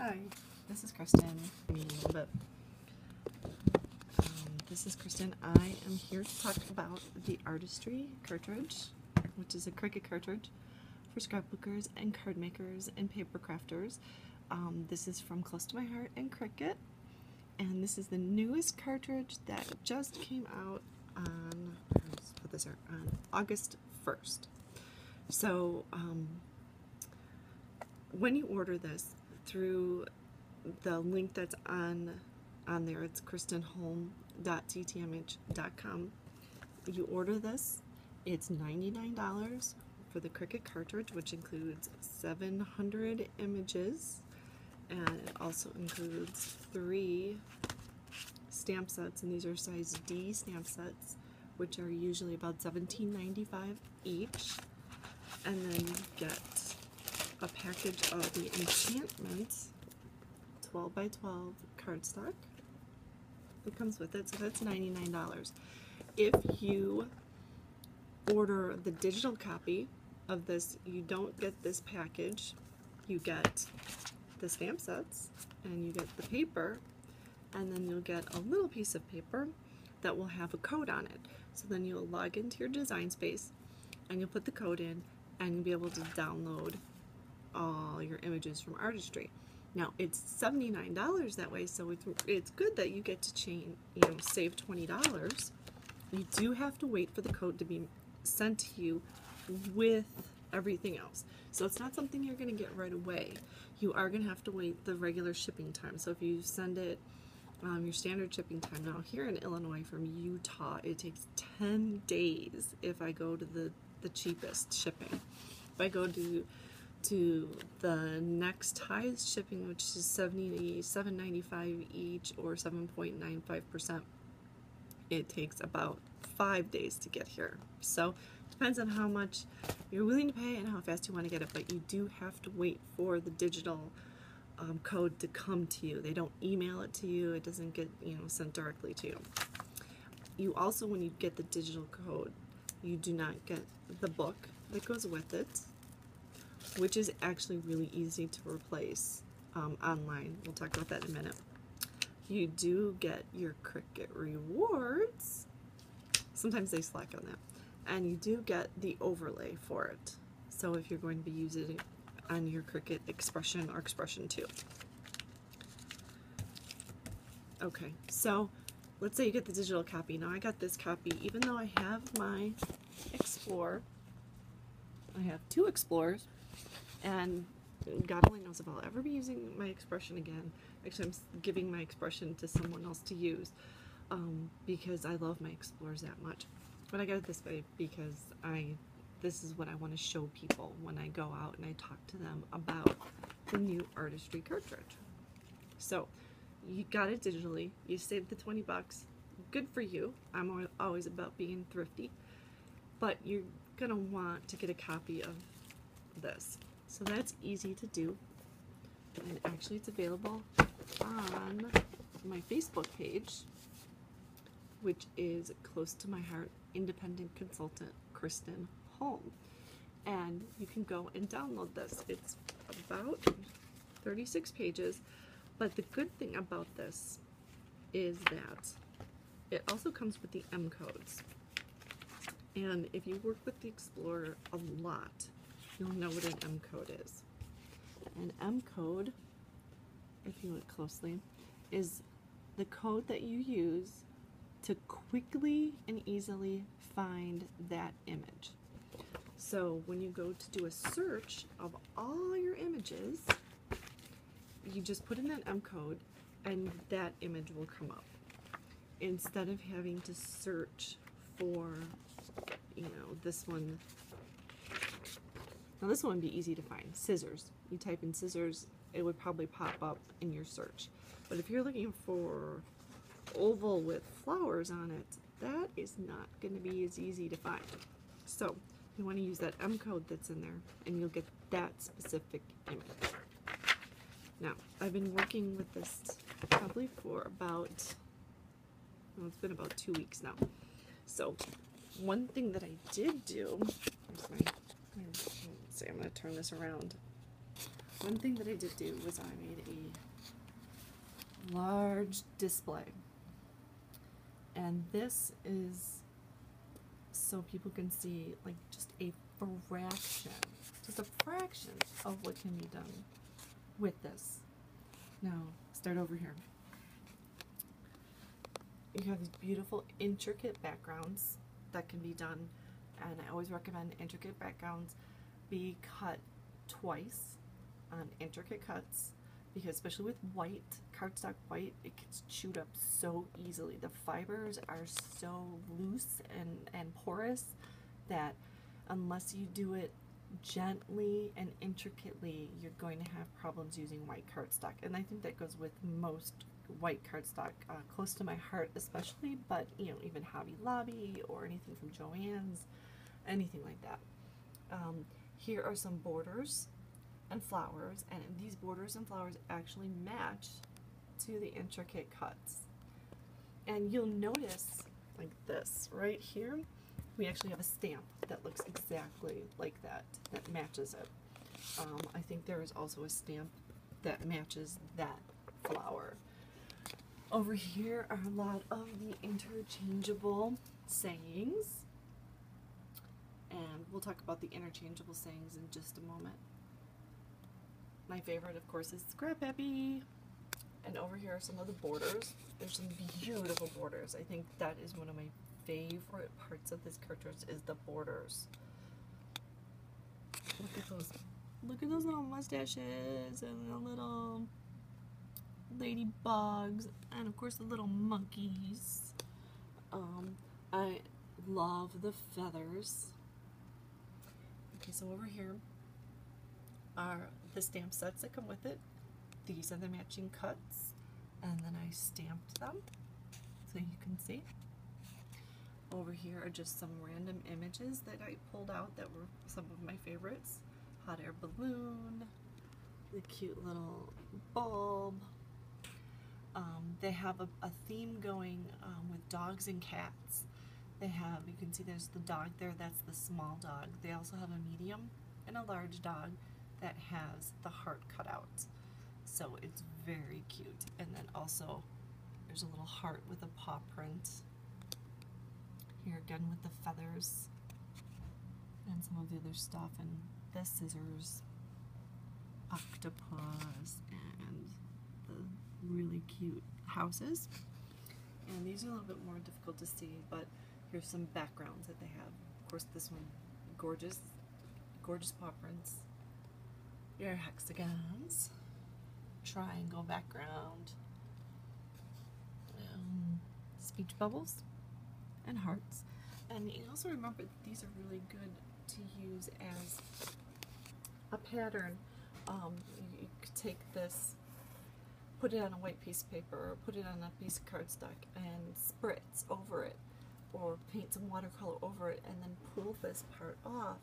Hi, this is Kristen. Me a little bit. This is Kristen. I am here to talk about the Artistry cartridge, which is a cricut cartridge for scrapbookers and card makers and paper crafters. This is from Close to My Heart and Cricut, and this is the newest cartridge that just came out on, let's put this on August 1st. So when you order this through the link that's on there, it's kristenholm.ttmh.com. You order this, it's $99 for the Cricut cartridge, which includes 700 images, and it also includes 3 stamp sets, and these are size D stamp sets, which are usually about $17.95 each. And then you get a package of the Enchantment 12 by 12 cardstock that comes with it, so that's $99. If you order the digital copy of this, you don't get this package. You get the stamp sets, and you get the paper, and then you'll get a little piece of paper that will have a code on it. So then you'll log into your design space, and you'll put the code in, and you'll be able to download all your images from Artistry. Now it's $79 that way, so it's good that you get to save $20. You do have to wait for the code to be sent to you with everything else. So it's not something you're going to get right away. You are going to have to wait the regular shipping time. So if you send it your standard shipping time, now here in Illinois from Utah, it takes 10 days if I go to the cheapest shipping. If I go to the next highest shipping, which is $77.95 each, or 7.95%, it takes about 5 days to get here. So it depends on how much you're willing to pay and how fast you want to get it, but you do have to wait for the digital code to come to you. They don't email it to you. It doesn't get sent directly to you. You also, when you get the digital code, you do not get the book that goes with it, which is actually really easy to replace online. We'll talk about that in a minute. You do get your Cricut rewards. Sometimes they slack on that. And you do get the overlay for it. So if you're going to be using it on your Cricut Expression or Expression 2. Okay, so let's say you get the digital copy. Now I got this copy, even though I have my Explorer. I have 2 Explorers, and God only knows if I'll ever be using my Expression again. Actually, I'm giving my Expression to someone else to use because I love my Explorers that much. But I got it this way because this is what I want to show people when I go out and I talk to them about the new Artistry cartridge. So you got it digitally, you saved the 20 bucks, good for you. I'm always about being thrifty, but you're gonna want to get a copy of this. So that's easy to do, and actually it's available on my Facebook page, which is Close to My Heart Independent Consultant Kristen Holm, and you can go and download this. It's about 36 pages, but the good thing about this is that it also comes with the M codes. And if you work with the Explorer a lot, you'll know what an M code is. An M code, if you look closely, is the code that you use to quickly and easily find that image. So when you go to do a search of all your images, you just put in that M code and that image will come up, instead of having to search for this one. Now this one would be easy to find. Scissors. You type in scissors, it would probably pop up in your search. But if you're looking for oval with flowers on it, that is not going to be as easy to find. So you want to use that M code that's in there, and you'll get that specific image. Now, I've been working with this probably for about, well, it's been about 2 weeks now. So one thing that I did do, let's see, I'm going to turn this around. one thing that I did do was I made a large display. And this is so people can see like just a fraction of what can be done with this. Now, start over here. You have these beautiful intricate backgrounds that can be done, and I always recommend intricate backgrounds be cut twice on intricate cuts, because especially with white, cardstock white, it gets chewed up so easily. The fibers are so loose and porous that unless you do it gently and intricately, you're going to have problems using white cardstock. And I think that goes with most white cardstock, close to my heart especially, but you know, even Hobby Lobby or anything from Joann's, anything like that. Here are some borders and flowers, and these borders and flowers actually match to the intricate cuts. And you'll notice like this right here, we actually have a stamp that looks exactly like that, that matches it. I think there is also a stamp that matches that flower. Over here are a lot of the interchangeable sayings, and we'll talk about the interchangeable sayings in just a moment. My favorite, of course, is Scrap Happy. And over here are some of the borders. There's some beautiful borders. I think that is one of my favorite parts of this cartridge is the borders. Look at those. Look at those little mustaches and the little ladybugs, and of course the little monkeys. I love the feathers. Okay, so over here are the stamp sets that come with it. These are the matching cuts, and then I stamped them so you can see. Over here are just some random images that I pulled out that were some of my favorites. Hot air balloon, the cute little bulb. They have a theme going with dogs and cats. They have, you can see there's the dog there, that's the small dog. They also have a medium and a large dog that has the heart cut out. So it's very cute. And then also there's a little heart with a paw print. Here again with the feathers and some of the other stuff, and the scissors, octopus, and the really cute houses. And these are a little bit more difficult to see, but here's some backgrounds that they have. Of course, this one, gorgeous, gorgeous paw prints. Your hexagons, triangle background, speech bubbles, and hearts. And you also remember that these are really good to use as a pattern. You could take this, put it on a white piece of paper, or put it on a piece of cardstock and spritz over it, or paint some watercolor over it, and then pull this part off,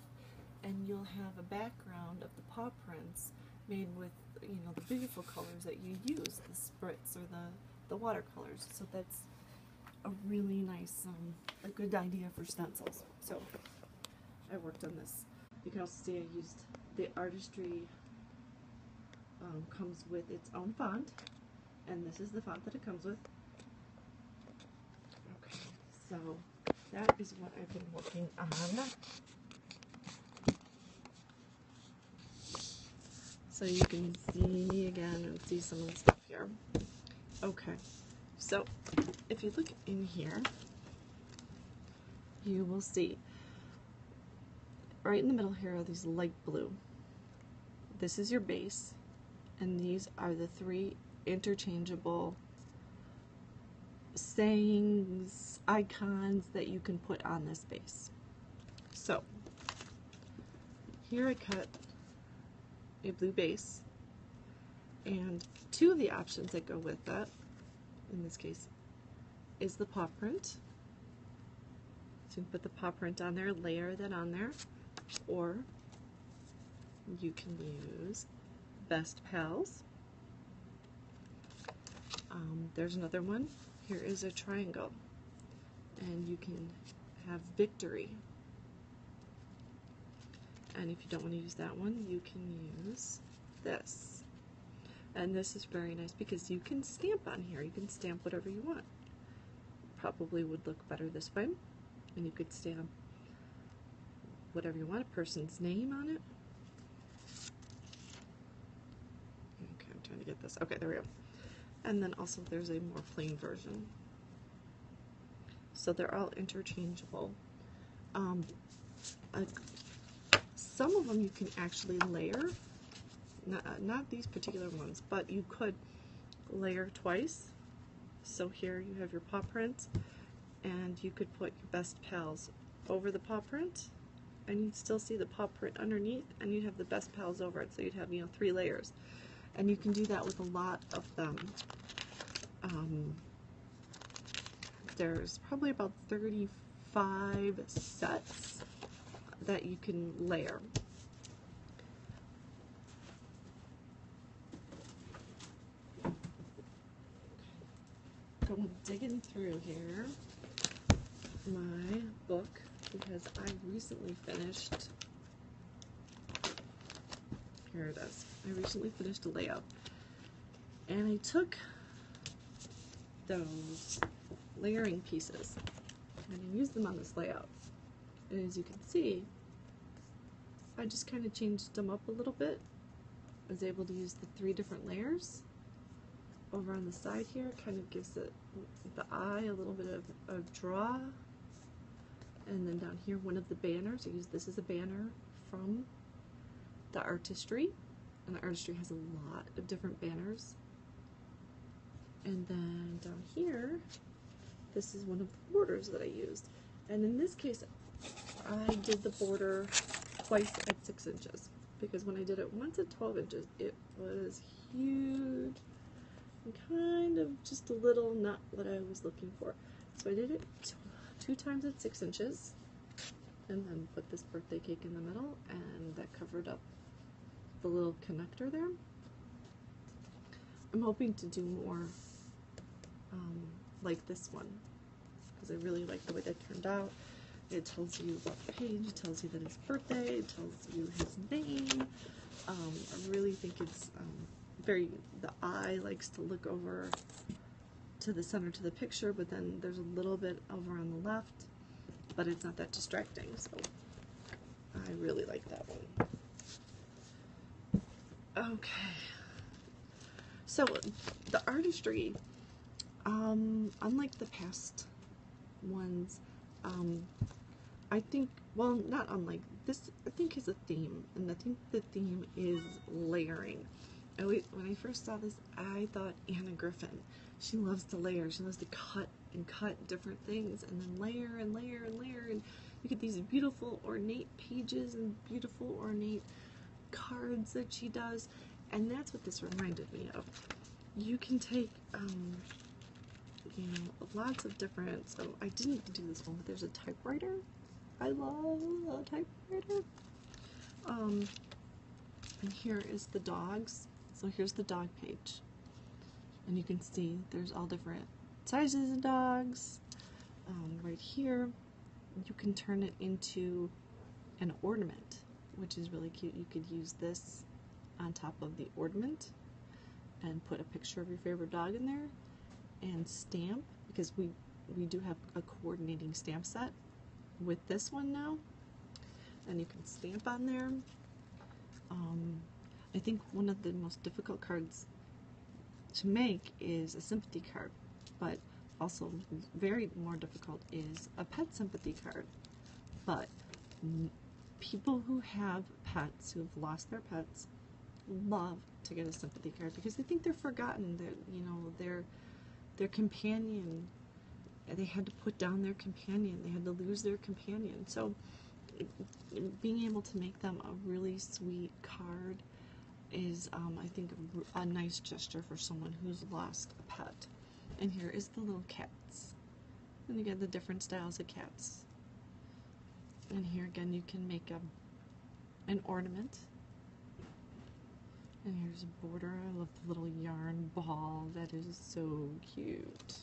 and you'll have a background of the paw prints made with, you know, the beautiful colors that you use, the spritz or the watercolors. So that's a really nice, a good idea for stencils. So I worked on this. You can also see I used the Artistry, comes with its own font, and this is the font that it comes with. Okay, so that is what I've been working on. So you can see again and see some of the stuff here. Okay, so if you look in here, you will see right in the middle here are these light blue. This is your base, and these are the 3 interchangeable sayings, icons that you can put on this base. So here I cut a blue base, and 2 of the options that go with that, in this case, is the paw print. So you can put the paw print on there, layer that on there, or you can use Best Pals. There's another one. Here is a triangle, and you can have Victory. And if you don't want to use that one, you can use this. And this is very nice because you can stamp on here. You can stamp whatever you want. Probably would look better this way. And you could stamp whatever you want, a person's name on it. Okay, I'm trying to get this. Okay, there we go. And then also there's a more plain version. So they're all interchangeable. Some of them you can actually layer. Not these particular ones, but you could layer twice. So here you have your paw print, and you could put your best pals over the paw print, and you'd still see the paw print underneath, and you'd have the best pals over it. So you'd have, 3 layers, and you can do that with a lot of them. There's probably about 35 sets that you can layer. Going digging through here my book because I recently finished, here it is, I recently finished a layout, and I took those layering pieces and I used them on this layout, and as you can see I just kind of changed them up a little bit. I was able to use the 3 different layers. Over on the side here, kind of gives it the eye a little bit of draw. And then down here, one of the banners, I use this as a banner from the Artistry. And the Artistry has a lot of different banners. And then down here, this is one of the borders that I used. And in this case, I did the border twice at 6 inches. Because when I did it once at 12 inches, it was huge. Kind of just a little not what I was looking for. So I did it 2 times at 6 inches and then put this birthday cake in the middle, and that covered up the little connector there. I'm hoping to do more like this one because I really like the way that turned out. It tells you about the page, it tells you that it's birthday, it tells you his name. I really think it's the eye likes to look over to the center to the picture, but then there's a little bit over on the left, but it's not that distracting, so I really like that one. Okay, so the Artistry, unlike the past ones, I think, well, not unlike this, I think is a theme, and I think the theme is layering. When I first saw this, I thought Anna Griffin. She loves to layer. She loves to cut and cut different things and then layer and layer and layer, and you get these beautiful ornate pages and beautiful ornate cards that she does, and that's what this reminded me of. You can take lots of different, so I didn't do this one, but there's a typewriter. I love a typewriter. And here is the dogs. So here's the dog page, and you can see there's all different sizes of dogs. Right here, you can turn it into an ornament, which is really cute. You could use this on top of the ornament and put a picture of your favorite dog in there and stamp, because we do have a coordinating stamp set with this one now, and you can stamp on there. I think one of the most difficult cards to make is a sympathy card, but also very more difficult is a pet sympathy card. But people who have pets, who have lost their pets, love to get a sympathy card because they think they're forgotten, that their companion, they had to put down their companion, they had to lose their companion. So being able to make them a really sweet card is, I think, a nice gesture for someone who's lost a pet. And here is the little cats. And you get the different styles of cats. And here again you can make an ornament. And here's a border. I love the little yarn ball. That is so cute.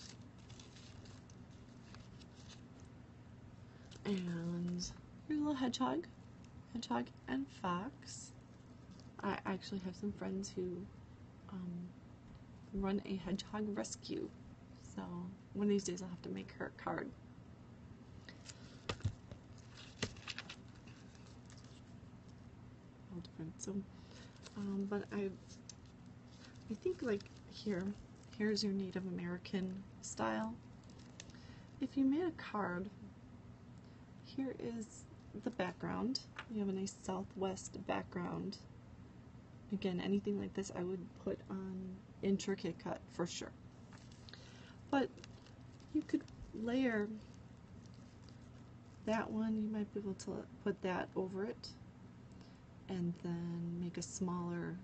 And here's a little hedgehog and fox. I actually have some friends who run a hedgehog rescue, so one of these days I'll have to make her a card. All different. So, but I think like here's your Native American style. If you made a card, here is the background. You have a nice southwest background. Again, anything like this I would put on intricate cut for sure. But you could layer that one, you might be able to put that over it, and then make a smaller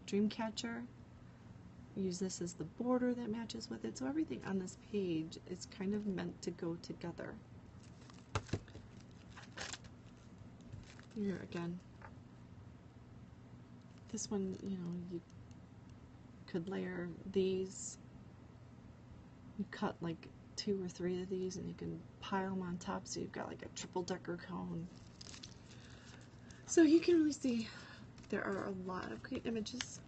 dream catcher. Use this as the border that matches with it. So everything on this page is kind of meant to go together. Here again, this one, you know, you could layer these. You cut like 2 or 3 of these and you can pile them on top so you've got like a triple decker cone. So you can really see there are a lot of great images.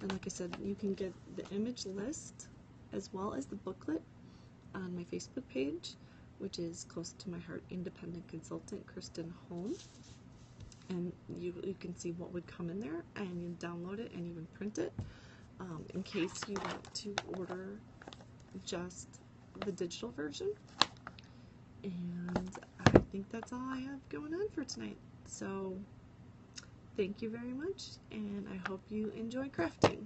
And like I said, you can get the image list as well as the booklet on my Facebook page, which is close to my heart, independent consultant Kristen Holm. And you can see what would come in there, and you download it and even print it in case you want to order just the digital version. And I think that's all I have going on for tonight. So thank you very much, and I hope you enjoy crafting.